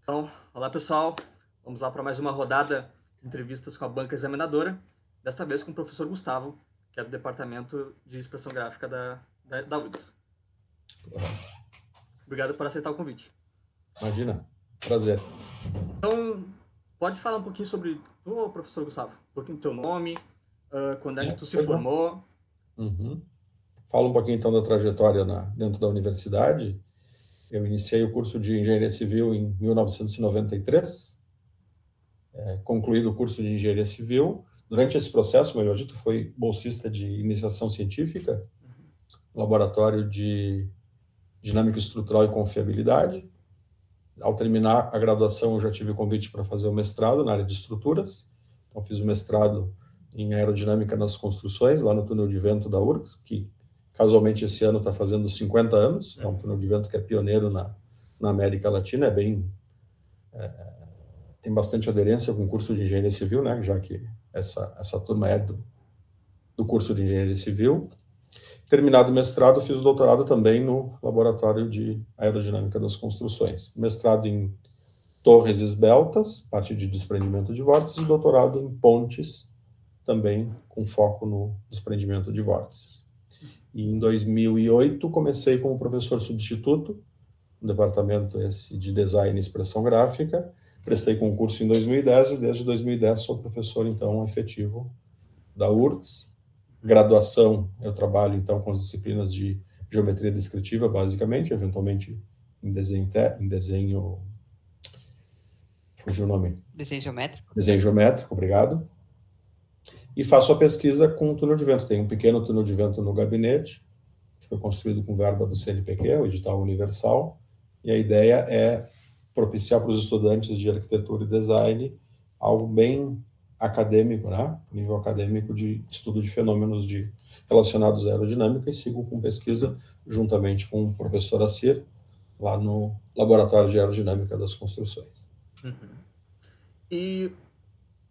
Então, olá pessoal, vamos lá para mais uma rodada de entrevistas com a banca examinadora, desta vez com o professor Gustavo, que é do Departamento de Expressão Gráfica da URGS. Obrigado por aceitar o convite. Imagina, prazer. Então, pode falar um pouquinho sobre tu, professor Gustavo, um pouquinho do teu nome, quando é que tu se formou. Fala um pouquinho então da trajetória dentro da universidade. Eu iniciei o curso de Engenharia Civil em 1993, concluído o curso de Engenharia Civil. Durante esse processo, melhor dito, fui bolsista de iniciação científica, laboratório de dinâmica estrutural e confiabilidade. Ao terminar a graduação, eu já tive o convite para fazer o mestrado na área de estruturas. Então, fiz o mestrado em aerodinâmica nas construções, lá no túnel de vento da URGS, que casualmente esse ano está fazendo 50 anos. É um túnel de vento que é pioneiro na América Latina, tem bastante aderência com o curso de engenharia civil, né, já que essa turma é do curso de engenharia civil. Terminado o mestrado, fiz o doutorado também no laboratório de aerodinâmica das construções. Mestrado em torres esbeltas, parte de desprendimento de vórtices, e doutorado em pontes, também com foco no desprendimento de vórtices. E em 2008 comecei como professor substituto no departamento de design e expressão gráfica. Prestei concurso em 2010 e desde 2010 sou professor então efetivo da URGS. Graduação, eu trabalho então com as disciplinas de geometria descritiva, basicamente, eventualmente em desenho, fugiu o nome? Desenho geométrico. Desenho geométrico, obrigado. E faço a pesquisa com o túnel de vento. Tem um pequeno túnel de vento no gabinete, que foi construído com verba do CNPq, o edital universal, e a ideia é propiciar para os estudantes de arquitetura e design algo bem acadêmico, né? Nível acadêmico de estudo de fenômenos relacionados à aerodinâmica, e sigo com pesquisa juntamente com o professor Assir, lá no Laboratório de Aerodinâmica das Construções. E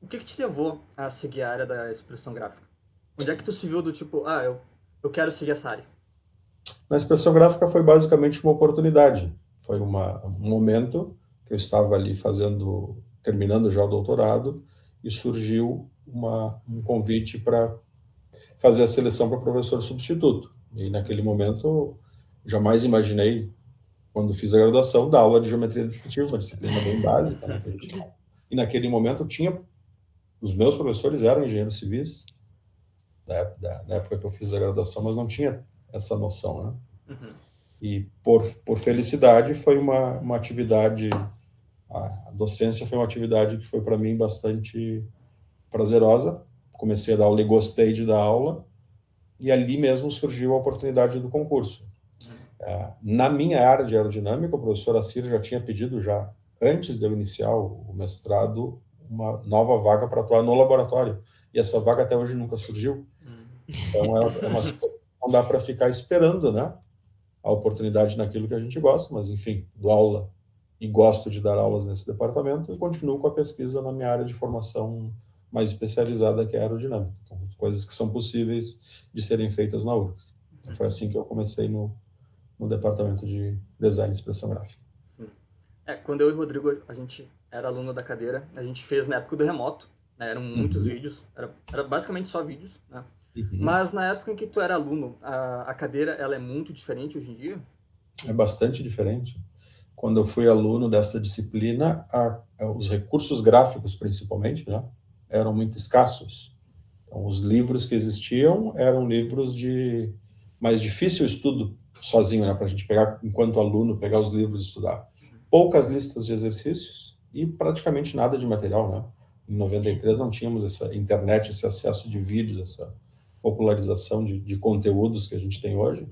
o que te levou a seguir a área da expressão gráfica? Onde é que tu se viu do tipo, eu quero seguir essa área? Na expressão gráfica foi basicamente uma oportunidade. Foi um momento que eu estava ali terminando já o doutorado, e surgiu um convite para fazer a seleção para professor substituto. E naquele momento, jamais imaginei, quando fiz a graduação, dar aula de geometria descritiva, uma disciplina bem básica, né, que a gente... E naquele momento os meus professores eram engenheiros civis, da época que eu fiz a graduação, mas não tinha essa noção, né? E por felicidade foi uma atividade, a docência foi uma atividade que foi para mim bastante prazerosa. Comecei a dar aula e gostei de dar aula, e ali mesmo surgiu a oportunidade do concurso. Na minha área de aerodinâmica, o professor Assir já tinha pedido, já antes de eu iniciar o mestrado, uma nova vaga para atuar no laboratório, e essa vaga até hoje nunca surgiu. Então não dá para ficar esperando, né, a oportunidade naquilo que a gente gosta, mas enfim, dou aula e gosto de dar aulas nesse departamento, e continuo com a pesquisa na minha área de formação mais especializada, que é a aerodinâmica. Então, coisas que são possíveis de serem feitas na URGS. Então, foi assim que eu comecei no departamento de design e expressão gráfica. Sim. Quando eu e o Rodrigo, a gente era aluno da cadeira, a gente fez na época do remoto, né? Eram muitos vídeos, era basicamente só vídeos, né? Mas na época em que tu era aluno, a cadeira, ela é muito diferente hoje em dia? É bastante diferente. Quando eu fui aluno dessa disciplina, os recursos gráficos, principalmente, né, eram muito escassos. Então, os livros que existiam eram livros de mais difícil estudo sozinho, né, para a gente pegar, enquanto aluno, pegar os livros e estudar. Poucas listas de exercícios e praticamente nada de material, né? Em 93 não tínhamos essa internet, esse acesso de vídeos, essa popularização de conteúdos que a gente tem hoje.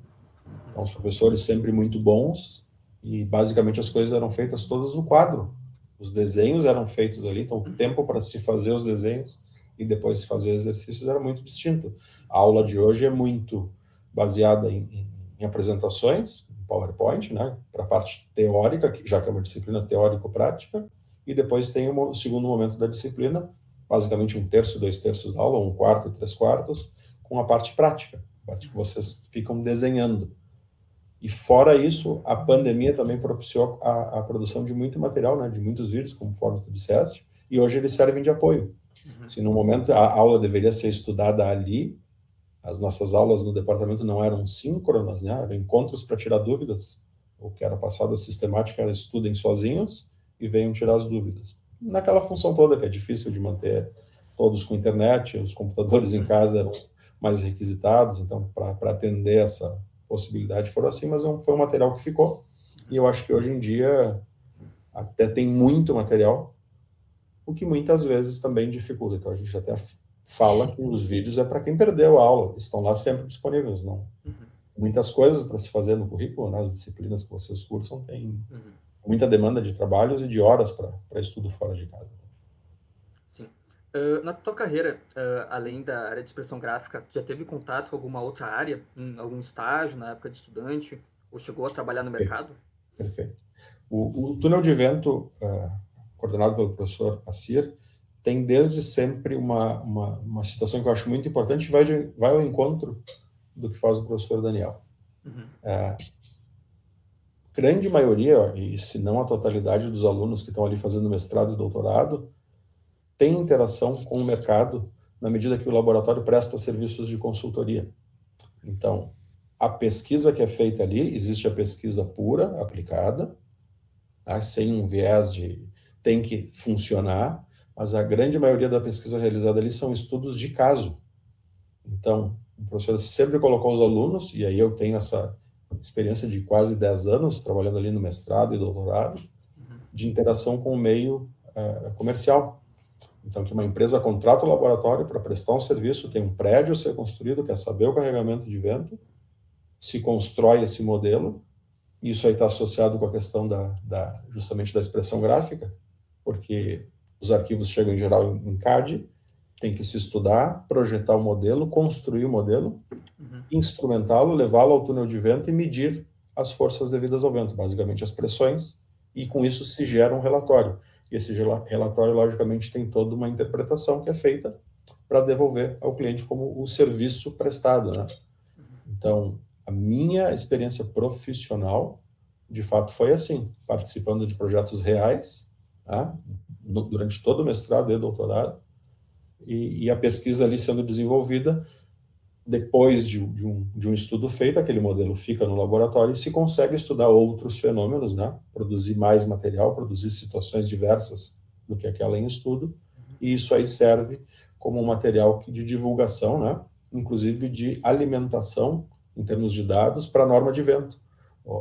Então, os professores sempre muito bons, e basicamente as coisas eram feitas todas no quadro. Os desenhos eram feitos ali, então o tempo para se fazer os desenhos e depois fazer exercícios era muito distinto. A aula de hoje é muito baseada em apresentações, em PowerPoint, né, para a parte teórica, já que é uma disciplina teórico-prática, e depois tem o segundo momento da disciplina, basicamente um terço, dois terços da aula, um quarto, três quartos, com a parte prática, a parte que vocês ficam desenhando. E fora isso, a pandemia também propiciou a produção de muito material, né, de muitos vídeos, conforme tu disseste, e hoje eles servem de apoio. Se no momento a aula deveria ser estudada ali, as nossas aulas no departamento não eram síncronas, né, eram encontros para tirar dúvidas. O que era passado a sistemática era estudem sozinhos e venham tirar as dúvidas. Naquela função toda que é difícil de manter todos com internet, os computadores em casa eram mais requisitados, então para atender essa possibilidade foram assim, mas foi um material que ficou. E eu acho que hoje em dia até tem muito material, o que muitas vezes também dificulta. Então a gente até fala que os vídeos é para quem perdeu a aula, estão lá sempre disponíveis, não? Muitas coisas para se fazer no currículo, nas disciplinas que vocês cursam, tem muita demanda de trabalhos e de horas para estudo fora de casa. Sim. Na tua carreira, além da área de expressão gráfica, já teve contato com alguma outra área, em algum estágio na época de estudante, ou chegou a trabalhar no mercado? Perfeito. O túnel de vento, coordenado pelo professor Assir, tem desde sempre uma situação que eu acho muito importante, vai ao encontro do que faz o professor Daniel. Grande maioria, e se não a totalidade dos alunos que estão ali fazendo mestrado e doutorado, tem interação com o mercado na medida que o laboratório presta serviços de consultoria. Então, a pesquisa que é feita ali, existe a pesquisa pura, aplicada, sem um viés de tem que funcionar, mas a grande maioria da pesquisa realizada ali são estudos de caso. Então, o professor sempre colocou os alunos, e aí eu tenho essa experiência de quase 10 anos trabalhando ali no mestrado e doutorado, de interação com o meio comercial. Então, que uma empresa contrata o laboratório para prestar um serviço, tem um prédio a ser construído, quer saber o carregamento de vento, se constrói esse modelo, e isso aí está associado com a questão justamente da expressão gráfica, porque os arquivos chegam em geral em CAD, tem que se estudar, projetar o modelo, construir o modelo, instrumentá-lo, levá-lo ao túnel de vento e medir as forças devidas ao vento, basicamente as pressões, e com isso se gera um relatório. E esse relatório, logicamente, tem toda uma interpretação que é feita para devolver ao cliente como o serviço prestado, né? Então, a minha experiência profissional, de fato, foi assim, participando de projetos reais, tá? Durante todo o mestrado e doutorado, e a pesquisa ali sendo desenvolvida. Depois de um estudo feito, aquele modelo fica no laboratório e se consegue estudar outros fenômenos, né? Produzir mais material, produzir situações diversas do que aquela em estudo, e isso aí serve como um material de divulgação, né? Inclusive de alimentação, em termos de dados, para a norma de vento.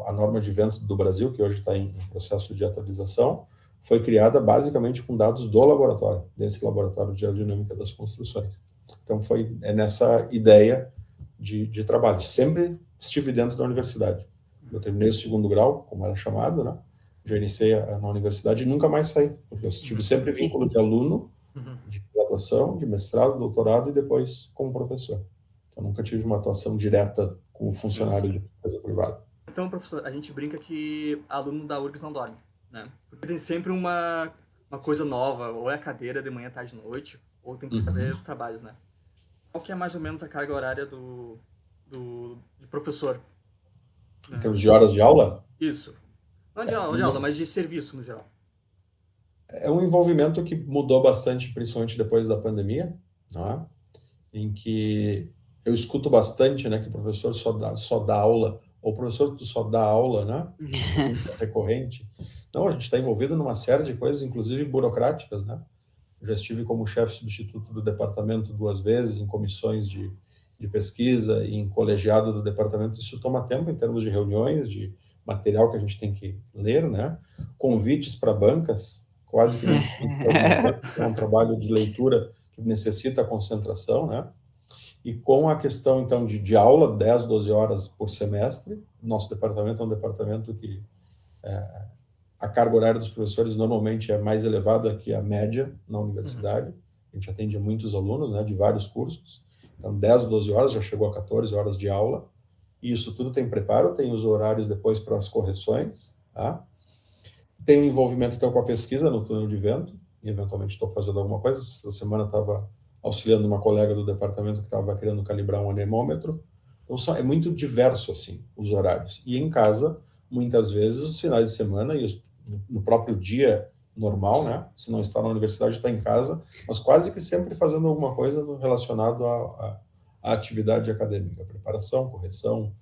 A norma de vento do Brasil, que hoje está em processo de atualização, foi criada basicamente com dados do laboratório, desse laboratório de aerodinâmica das construções. Então, foi nessa ideia de trabalho. Sempre estive dentro da universidade. Eu terminei o segundo grau, como era chamado, né? Já iniciei na universidade e nunca mais saí, porque eu tive sempre vínculo de aluno, de graduação, de mestrado, doutorado e depois como professor. Então, nunca tive uma atuação direta como funcionário de empresa privada. Então, professor, a gente brinca que aluno da URGS não dorme, né? Porque tem sempre uma coisa nova, ou é a cadeira de manhã, tarde, noite, ou tem que fazer os trabalhos, né? Qual que é mais ou menos a carga horária do professor? Em termos de horas de aula? Isso. Não de aula, mas de serviço no geral. É um envolvimento que mudou bastante, principalmente depois da pandemia, né? Em que eu escuto bastante, né, que o professor só dá aula, ou o professor tu só dá aula, né? Muito recorrente. Não, a gente está envolvido numa série de coisas, inclusive burocráticas, né? Eu já estive como chefe substituto do departamento 2 vezes, em comissões de pesquisa e em colegiado do departamento. Isso toma tempo em termos de reuniões, de material que a gente tem que ler, né? Convites para bancas, quase que nem é um trabalho de leitura que necessita concentração, né? E com a questão, então, de aula, 10, 12 horas por semestre, nosso departamento é um departamento que a carga horária dos professores normalmente é mais elevada que a média na universidade. A gente atende muitos alunos, né, de vários cursos. Então, 10, 12 horas, já chegou a 14 horas de aula. E isso tudo tem preparo, tem os horários depois para as correções, tá? Tem um envolvimento, então, com a pesquisa no túnel de vento. e eventualmente estou fazendo alguma coisa. Essa semana estava auxiliando uma colega do departamento que estava querendo calibrar um anemômetro. Então, é muito diverso, assim, os horários. E em casa, muitas vezes, os finais de semana e no próprio dia normal, né? Se não está na universidade, está em casa, mas quase que sempre fazendo alguma coisa relacionado à atividade acadêmica, preparação, correção,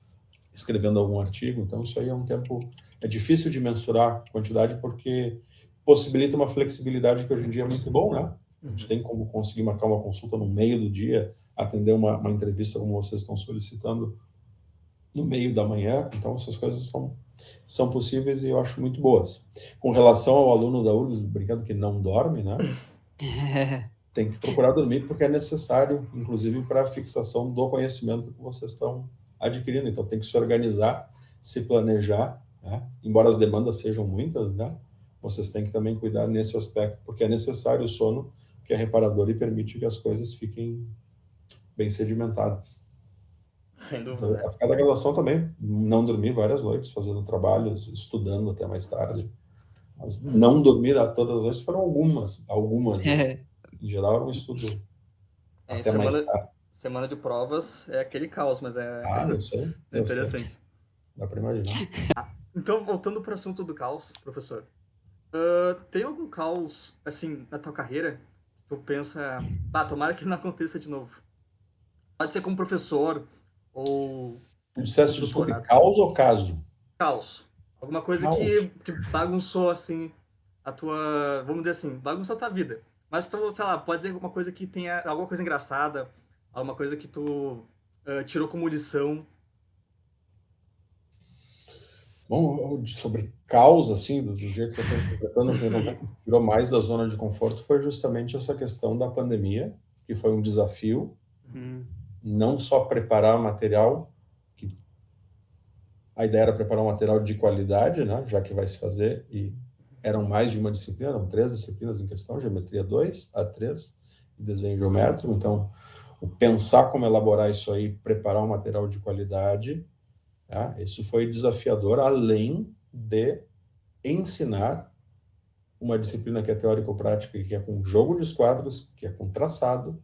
escrevendo algum artigo. Então, isso aí é um tempo... É difícil de mensurar a quantidade porque possibilita uma flexibilidade que hoje em dia é muito bom, né? A gente tem como conseguir marcar uma consulta no meio do dia, atender uma entrevista como vocês estão solicitando no meio da manhã. Então, essas coisas são possíveis e eu acho muito boas. Com relação ao aluno da URGS, brincando que não dorme, né? Tem que procurar dormir porque é necessário, inclusive, para a fixação do conhecimento que vocês estão adquirindo. Então, tem que se organizar, se planejar, né? Embora as demandas sejam muitas, né? Vocês têm que também cuidar nesse aspecto, porque é necessário o sono, que é reparador e permite que as coisas fiquem bem sedimentadas. Sem Na dúvida. época da graduação também, não dormi várias noites, fazendo trabalhos, estudando até mais tarde. Mas não dormir a todas as noites foram algumas, né? Em geral, era um estudo até mais tarde. Semana de provas é aquele caos, mas Eu sei, é eu sei. interessante. Dá para imaginar. Então, voltando para o assunto do caos, professor, tem algum caos, assim, na tua carreira? Tu pensa, tomara que não aconteça de novo. Pode ser como professor ou Tu disseste, desculpe, doutorado. caos ou caso? Caos. Alguma coisa Caos. que bagunçou, assim, a tua... Vamos dizer assim, bagunçou a tua vida. Mas tu, sei lá, pode ser alguma coisa que tenha... Alguma coisa engraçada, alguma coisa que tu tirou como lição. Bom, sobre caos, assim, do jeito que eu estou interpretando, que não tirou mais da zona de conforto, foi justamente essa questão da pandemia, que foi um desafio, não só preparar material, que a ideia era preparar um material de qualidade, né, já que vai se fazer, e eram mais de uma disciplina, eram 3 disciplinas em questão, geometria 2, A3 e desenho geométrico. Então, o pensar como elaborar isso aí, preparar um material de qualidade, isso foi desafiador, além de ensinar uma disciplina que é teórico-prática, que é com jogo de esquadros, que é com traçado,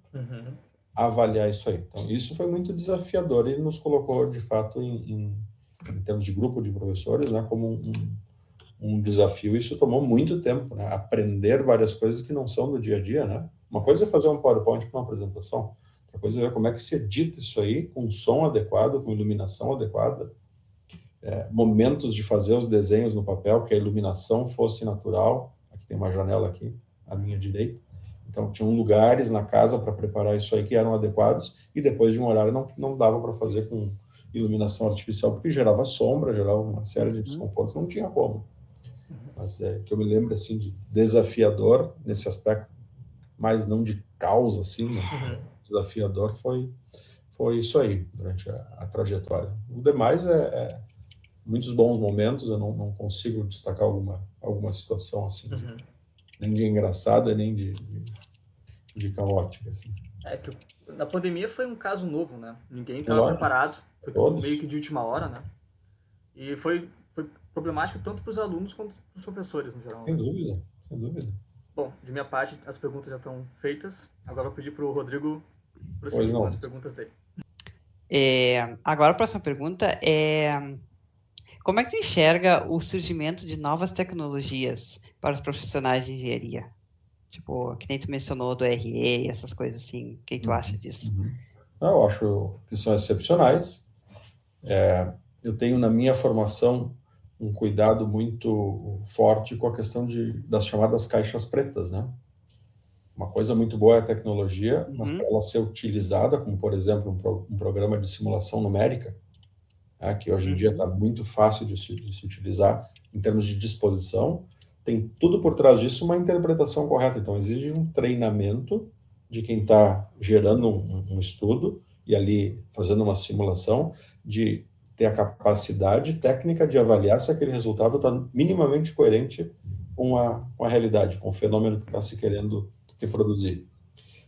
a avaliar isso aí. Então, isso foi muito desafiador e nos colocou, de fato, em termos de grupo de professores, né, como um desafio. Isso tomou muito tempo, né? Aprender várias coisas que não são do dia a dia, né? Uma coisa é fazer um PowerPoint para uma apresentação, outra coisa é ver como é que se edita isso aí com som adequado, com iluminação adequada, momentos de fazer os desenhos no papel, que a iluminação fosse natural. Aqui tem uma janela aqui à minha direita. Então, tinham lugares na casa para preparar isso aí que eram adequados, e depois de um horário não dava para fazer com iluminação artificial, porque gerava sombra, gerava uma série de desconfortos, não tinha como. Mas que eu me lembro, assim, de desafiador nesse aspecto, mas não de causa, assim, mas desafiador foi isso aí, durante a trajetória. O demais muitos bons momentos, eu não consigo destacar alguma situação, assim, nem de engraçada, nem de caótica, assim. É que na pandemia foi um caso novo, né? Ninguém estava Lógico, preparado. Foi tudo todos. meio que de última hora, né? E foi problemático tanto para os alunos quanto para os professores, no geral. Sem Né? dúvida, sem dúvida. Bom, de minha parte, as perguntas já estão feitas. Agora eu vou pedir para o Rodrigo Pois prosseguir com não. as perguntas dele. Agora a próxima pergunta é: como é que tu enxerga o surgimento de novas tecnologias para os profissionais de engenharia? Tipo, que nem tu mencionou do RE, essas coisas assim. O que tu acha disso? Eu acho que são excepcionais. Eu tenho na minha formação um cuidado muito forte com a questão das chamadas caixas pretas, né? Uma coisa muito boa é a tecnologia, mas para ela ser utilizada, como por exemplo um programa de simulação numérica, que hoje em dia está muito fácil de se utilizar em termos de disposição, tem tudo por trás disso uma interpretação correta. Então, exige um treinamento de quem está gerando um estudo e ali fazendo uma simulação, de ter a capacidade técnica de avaliar se aquele resultado está minimamente coerente com a realidade, com o fenômeno que está se querendo reproduzir.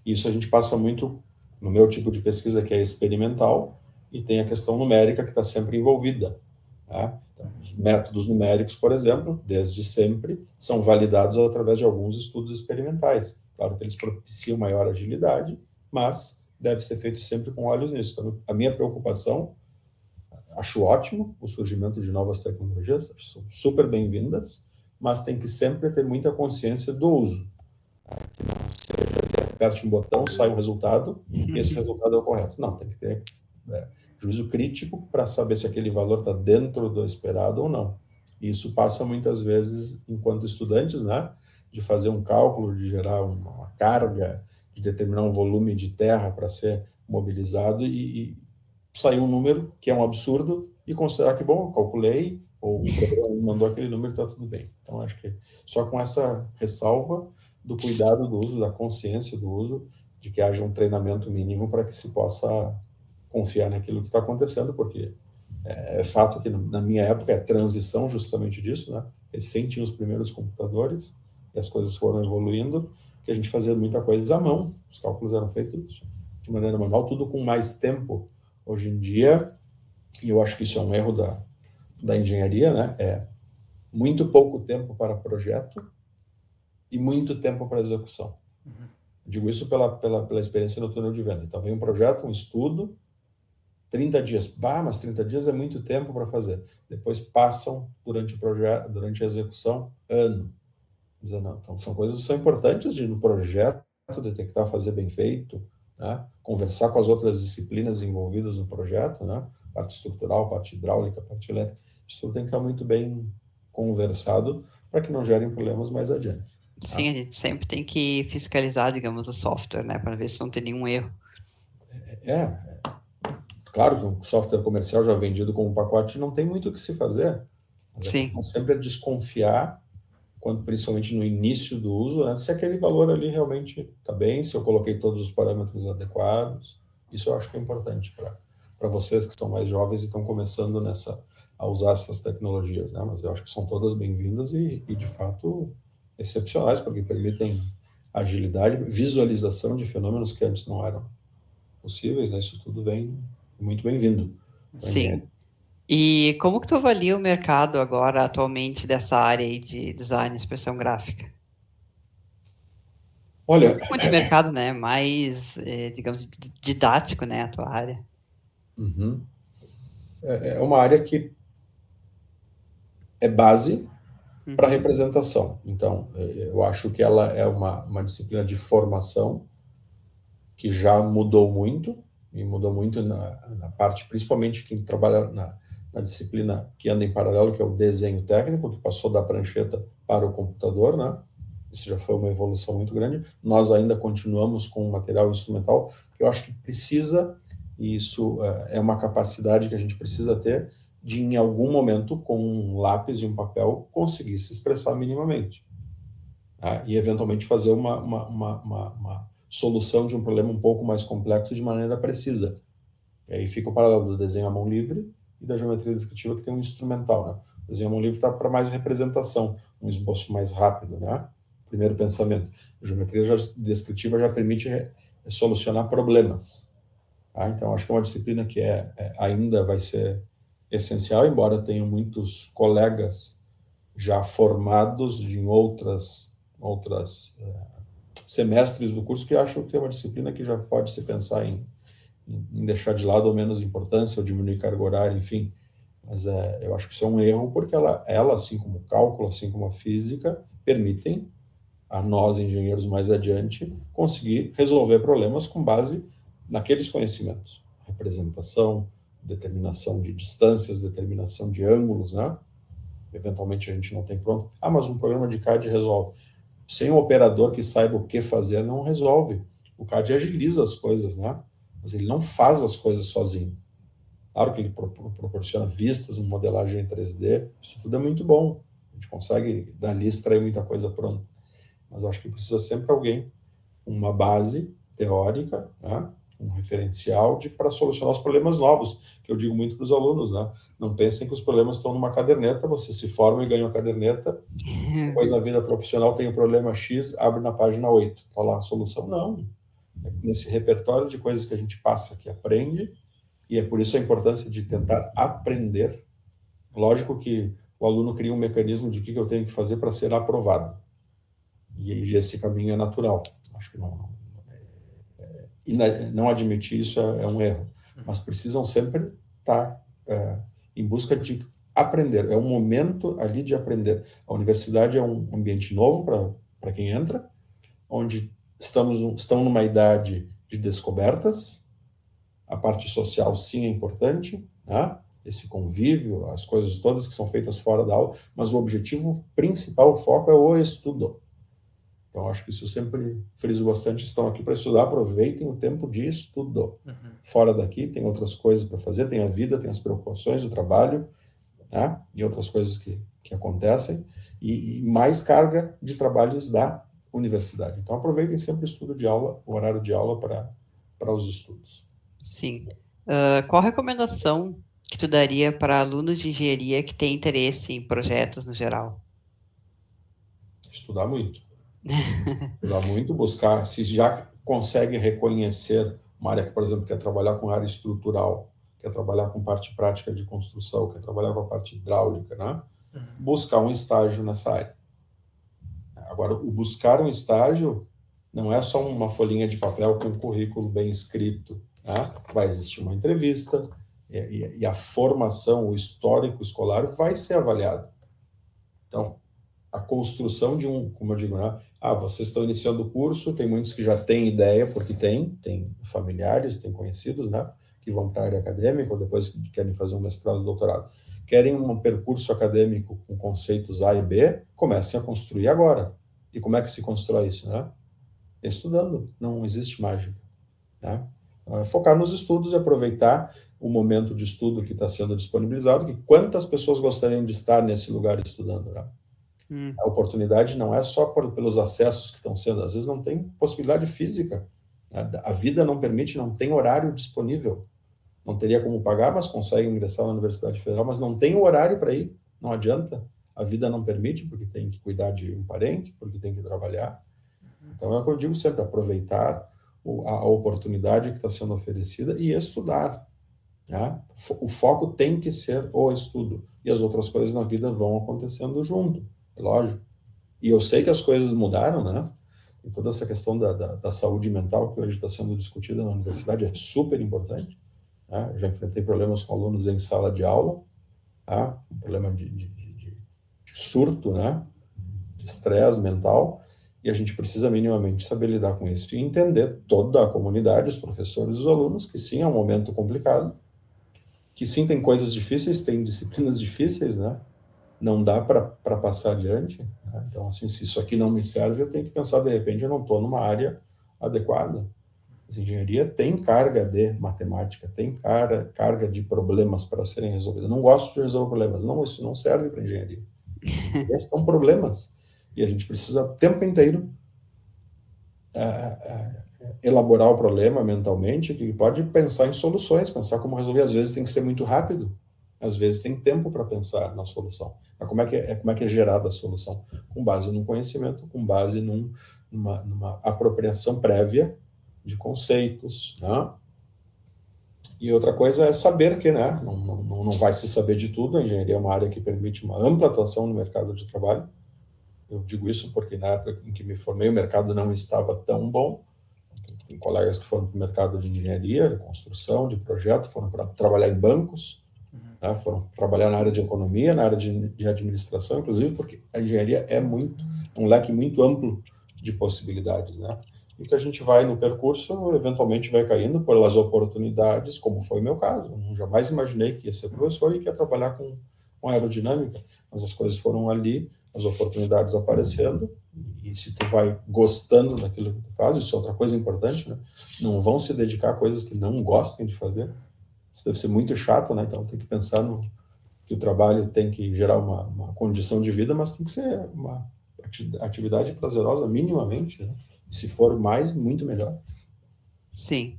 Isso a gente passa muito no meu tipo de pesquisa, que é experimental, e tem a questão numérica que está sempre envolvida. Tá? Então, os métodos numéricos, por exemplo, desde sempre, são validados através de alguns estudos experimentais. Claro que eles propiciam maior agilidade, mas deve ser feito sempre com olhos nisso. Então, a minha preocupação, acho ótimo o surgimento de novas tecnologias, são super bem-vindas, mas tem que sempre ter muita consciência do uso. Que não seja ele aperte um botão, sai um resultado, e esse resultado é o correto. Não, tem que ter juízo crítico para saber se aquele valor está dentro do esperado ou não. E isso passa muitas vezes, enquanto estudantes, né, de fazer um cálculo, de gerar uma carga, de determinar um volume de terra para ser mobilizado e sair um número que é um absurdo e considerar que, bom, eu calculei, ou o programa me mandou aquele número, está tudo bem. Então, acho que só com essa ressalva do cuidado do uso, da consciência do uso, de que haja um treinamento mínimo para que se possa confiar naquilo que está acontecendo, porque é fato que na minha época é transição justamente disso, né? Recém tinha os primeiros computadores e as coisas foram evoluindo, que a gente fazia muita coisa à mão, os cálculos eram feitos de maneira manual, tudo com mais tempo. Hoje em dia, e eu acho que isso é um erro da engenharia, né? É muito pouco tempo para projeto e muito tempo para execução. Digo isso pela experiência no túnel de vento. Então, vem um projeto, um estudo, 30 dias. Bah, mas 30 dias é muito tempo para fazer. Depois passam, durante o projeto, durante a execução, ano. Não. Então, são coisas que são importantes de, no projeto, detectar, fazer bem feito, né? Conversar com as outras disciplinas envolvidas no projeto, né? Parte estrutural, parte hidráulica, parte elétrica. Isso tudo tem que estar muito bem conversado para que não gerem problemas mais adiante. Tá? Sim, a gente sempre tem que fiscalizar, digamos, o software, né, para ver se não tem nenhum erro. Claro que um software comercial já vendido como pacote não tem muito o que se fazer, mas a questão sempre é desconfiar, quando, principalmente no início do uso, né, se aquele valor ali realmente está bem, se eu coloquei todos os parâmetros adequados. Isso eu acho que é importante para vocês que são mais jovens e estão começando a usar essas tecnologias, né? Mas eu acho que são todas bem-vindas e, de fato, excepcionais, porque permitem agilidade, visualização de fenômenos que antes não eram possíveis, né? Isso tudo vem muito bem-vindo. Sim. E como que tu avalia o mercado agora, atualmente, dessa área aí de design e expressão gráfica? Olha, Não de mercado, né? Mais, digamos, didático, né? A tua área. é uma área que é base para representação. Então, eu acho que ela é uma disciplina de formação que já mudou muito, e mudou muito na parte, principalmente quem trabalha na disciplina que anda em paralelo, que é o desenho técnico, que passou da prancheta para o computador, né? Isso já foi uma evolução muito grande. Nós ainda continuamos com o material instrumental, que eu acho que precisa, e isso é uma capacidade que a gente precisa ter, de em algum momento, com um lápis e um papel, conseguir se expressar minimamente. Tá? E eventualmente fazer uma solução de um problema um pouco mais complexo de maneira precisa. E aí fica o paralelo do desenho à mão livre e da geometria descritiva, que tem um instrumental. Né? O desenho à mão livre está para mais representação, um esboço mais rápido, né? Primeiro pensamento. A geometria descritiva já permite solucionar problemas. Tá? Então, acho que é uma disciplina que ainda vai ser essencial, embora tenham muitos colegas já formados em outras semestres do curso que acham que é uma disciplina que já pode se pensar em deixar de lado ou menos importância, ou diminuir carga horária, enfim. Mas eu acho que isso é um erro, porque ela, assim como o cálculo, assim como a física, permitem a nós, engenheiros mais adiante, conseguir resolver problemas com base naqueles conhecimentos. Representação, determinação de distâncias, determinação de ângulos, né? Eventualmente a gente não tem pronto. Ah, mas um programa de CAD resolve. Sem um operador que saiba o que fazer, não resolve. O CAD agiliza as coisas, né? Mas ele não faz as coisas sozinho. Claro que ele proporciona vistas, uma modelagem em 3D, isso tudo é muito bom. A gente consegue dali extrair muita coisa pronta. Mas eu acho que precisa sempre alguém com uma base teórica, né? Um referencial para solucionar os problemas novos, que eu digo muito para os alunos, né? Não pensem que os problemas estão numa caderneta, você se forma e ganha uma caderneta, depois na vida profissional tem o problema X, abre na página 8, está lá a solução. Não. É nesse repertório de coisas que a gente passa, que aprende, e é por isso a importância de tentar aprender Lógico que o aluno cria um mecanismo de o que eu tenho que fazer para ser aprovado. E esse caminho é natural. Acho que não admitir isso é um erro. Mas precisam sempre estar em busca de aprender. É um momento ali de aprender. A universidade é um ambiente novo para quem entra, onde estão numa idade de descobertas. A parte social, sim, é importante, né? Esse convívio, as coisas todas que são feitas fora da aula, mas o objetivo principal, o foco é o estudo. Então, acho que isso eu sempre friso bastante. Estão aqui para estudar, aproveitem o tempo de estudo. Fora daqui, tem outras coisas para fazer, tem a vida, tem as preocupações, o trabalho, né? E outras coisas que acontecem, e mais carga de trabalhos da universidade. Então, aproveitem sempre o estudo de aula, o horário de aula para os estudos. Sim. Qual recomendação que tu daria para alunos de engenharia que têm interesse em projetos no geral? Estudar muito. Estudar muito, buscar, se já consegue reconhecer uma área que, por exemplo, quer trabalhar com área estrutural, quer trabalhar com parte prática de construção, quer trabalhar com a parte hidráulica, né? Buscar um estágio nessa área. Agora, o buscar um estágio não é só uma folhinha de papel com um currículo bem escrito, né? Vai existir uma entrevista e a formação, o histórico escolar vai ser avaliado. Então, a construção de como eu digo, né? Vocês estão iniciando o curso, tem muitos que já têm ideia, porque tem familiares, tem conhecidos, né? Que vão para a área acadêmica, ou depois que querem fazer um mestrado, doutorado. Querem um percurso acadêmico com conceitos A e B, comecem a construir agora. E como é que se constrói isso, né? Estudando, não existe mágica, né? Focar nos estudos e aproveitar o momento de estudo que está sendo disponibilizado, que quantas pessoas gostariam de estar nesse lugar estudando, né? A oportunidade não é só pelos acessos que estão sendo, às vezes não tem possibilidade física, né? A vida não permite, não tem horário disponível, não teria como pagar, mas consegue ingressar na Universidade Federal, mas não tem horário para ir, não adianta, a vida não permite, porque tem que cuidar de um parente, porque tem que trabalhar. Então é o que eu digo sempre, aproveitar a oportunidade que está sendo oferecida e estudar, né? O foco tem que ser o estudo, e as outras coisas na vida vão acontecendo junto, é lógico. E eu sei que as coisas mudaram, né? E toda essa questão da saúde mental que hoje está sendo discutida na universidade é super importante, né? Eu já enfrentei problemas com alunos em sala de aula, tá? Um problema de surto, né? De estresse mental, e a gente precisa minimamente saber lidar com isso e entender toda a comunidade, os professores e os alunos, que sim, é um momento complicado, que sim, tem coisas difíceis, tem disciplinas difíceis, né? Não dá para passar adiante, né? Então, assim, se isso aqui não me serve, eu tenho que pensar, de repente, eu não estou numa área adequada. A engenharia tem carga de matemática, tem carga de problemas para serem resolvidos. Eu não gosto de resolver problemas. Não, isso não serve para engenharia. Esses são problemas. E a gente precisa o tempo inteiro elaborar o problema mentalmente, que pode pensar em soluções, pensar como resolver. Às vezes tem que ser muito rápido, às vezes tem tempo para pensar na solução. Mas como é que é gerada a solução? Com base num conhecimento, com base numa apropriação prévia de conceitos, né? E outra coisa é saber que, né, não vai se saber de tudo. A engenharia é uma área que permite uma ampla atuação no mercado de trabalho. Eu digo isso porque na época em que me formei o mercado não estava tão bom. Tem colegas que foram para o mercado de engenharia, de construção, de projeto, foram para trabalhar em bancos, né, foram trabalhar na área de economia, na área de administração, inclusive, porque a engenharia é um leque muito amplo de possibilidades, né? E que a gente vai no percurso, eventualmente vai caindo pelas oportunidades, como foi o meu caso. Eu jamais imaginei que ia ser professor e que ia trabalhar com aerodinâmica, mas as coisas foram ali, as oportunidades aparecendo, e se tu vai gostando daquilo que tu faz, isso é outra coisa importante, né? Não vão se dedicar a coisas que não gostem de fazer. Isso deve ser muito chato, né? Então tem que pensar que o trabalho tem que gerar uma condição de vida, mas tem que ser uma atividade prazerosa minimamente, né? Se for mais, muito melhor. Sim.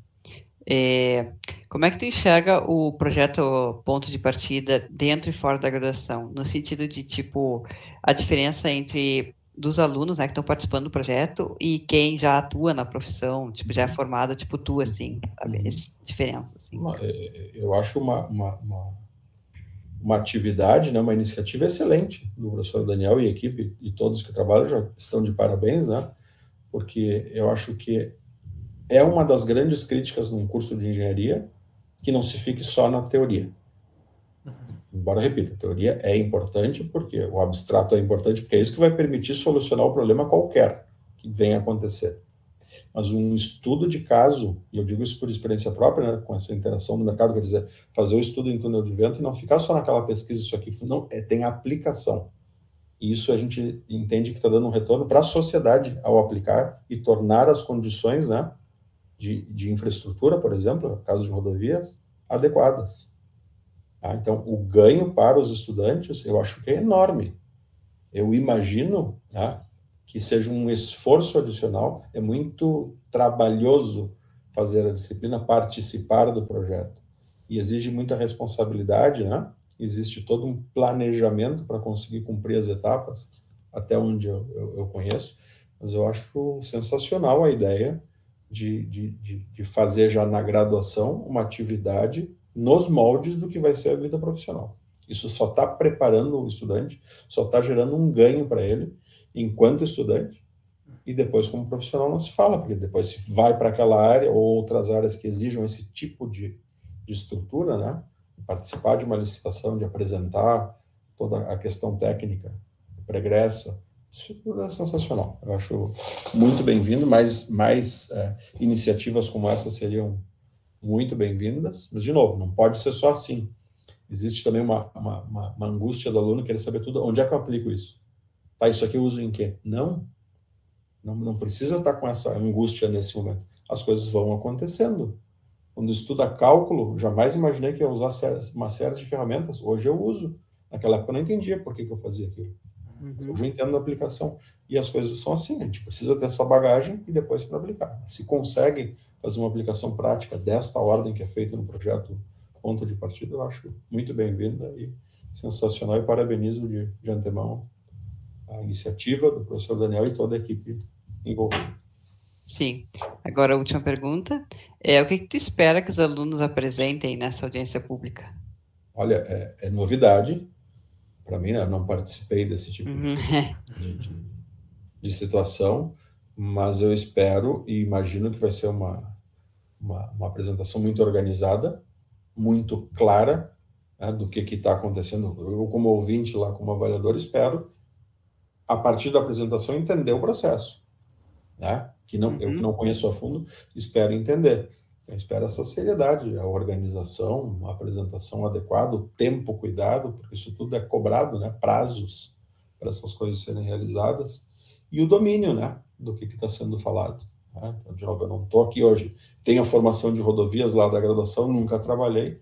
Como é que tu enxerga o projeto Ponto de Partida dentro e fora da graduação? No sentido de, tipo, a diferença entre dos alunos, né, que estão participando do projeto e quem já atua na profissão, tipo, já é formado, tipo, tu, assim, sabe? Essa diferença, assim. Eu acho uma atividade, né, uma iniciativa excelente do professor Daniel e equipe, e todos que trabalham já estão de parabéns, né, porque eu acho que é uma das grandes críticas num curso de engenharia que não se fique só na teoria. Embora, repita, a teoria é importante porque o abstrato é importante porque é isso que vai permitir solucionar o problema qualquer que venha a acontecer. Mas um estudo de caso, e eu digo isso por experiência própria, né, com essa interação no mercado, quer dizer, fazer o estudo em túnel de vento e não ficar só naquela pesquisa, isso aqui, não, tem aplicação. E isso a gente entende que está dando um retorno para a sociedade ao aplicar e tornar as condições, né, de infraestrutura, por exemplo, no caso de rodovias, adequadas. Tá? Então, o ganho para os estudantes, eu acho que é enorme. Eu imagino, né, que seja um esforço adicional, é muito trabalhoso fazer a disciplina, participar do projeto. E exige muita responsabilidade, né? Existe todo um planejamento para conseguir cumprir as etapas, até onde eu conheço, mas eu acho sensacional a ideia de fazer já na graduação uma atividade nos moldes do que vai ser a vida profissional. Isso só está preparando o estudante, só está gerando um ganho para ele enquanto estudante, e depois como profissional não se fala, porque depois se vai para aquela área ou outras áreas que exijam esse tipo de estrutura, né? Participar de uma licitação, de apresentar toda a questão técnica pregressa, isso tudo é sensacional. Eu acho muito bem-vindo, mais iniciativas como essa seriam muito bem-vindas, mas, de novo, não pode ser só assim. Existe também uma angústia do aluno querer saber tudo, onde é que eu aplico isso? Tá, isso aqui eu uso em quê? Não precisa estar com essa angústia nesse momento. As coisas vão acontecendo. Quando estuda cálculo, jamais imaginei que ia usar uma série de ferramentas. Hoje eu uso. Naquela época eu não entendia por que eu fazia aquilo. Hoje eu entendo a aplicação. E as coisas são assim, a gente precisa ter essa bagagem e depois para aplicar. Se consegue fazer uma aplicação prática desta ordem que é feita no projeto Ponto de Partida, eu acho muito bem-vinda e sensacional, e parabenizo de antemão a iniciativa do professor Daniel e toda a equipe envolvida. Sim. Agora, a última pergunta. O que tu espera que os alunos apresentem nessa audiência pública? Olha, é novidade para mim, né? Eu não participei desse tipo de situação, mas eu espero e imagino que vai ser uma apresentação muito organizada, muito clara, né, do que está acontecendo. Eu, como ouvinte lá, como avaliador, espero, a partir da apresentação, entender o processo. Né? Eu que não conheço a fundo, espero entender. Eu espero essa seriedade, a organização, a apresentação adequada, o tempo cuidado, porque isso tudo é cobrado, né? Prazos para essas coisas serem realizadas, e o domínio, né, do que está sendo falado. Né? Então, de novo, eu não estou aqui hoje, tenho a formação de rodovias lá da graduação, nunca trabalhei,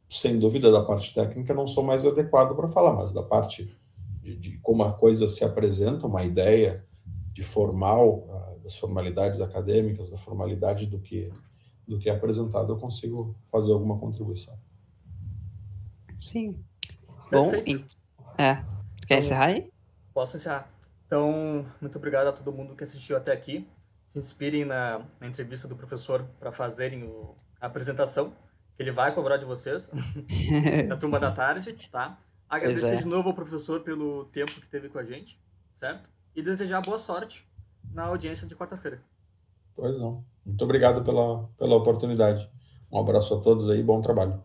sem dúvida da parte técnica não sou mais adequado para falar, mas da parte de como a coisa se apresenta, uma ideia de formal, das formalidades acadêmicas, da formalidade do que é apresentado, eu consigo fazer alguma contribuição. Sim. Perfeito. Bom, quer encerrar aí? Posso encerrar. Então, muito obrigado a todo mundo que assistiu até aqui. Se inspirem na entrevista do professor para fazerem a apresentação, que ele vai cobrar de vocês na turma da tarde, tá? Agradecer de novo ao professor pelo tempo que teve com a gente, certo? E desejar boa sorte na audiência de quarta-feira. Pois não. Muito obrigado pela oportunidade. Um abraço a todos aí, bom trabalho.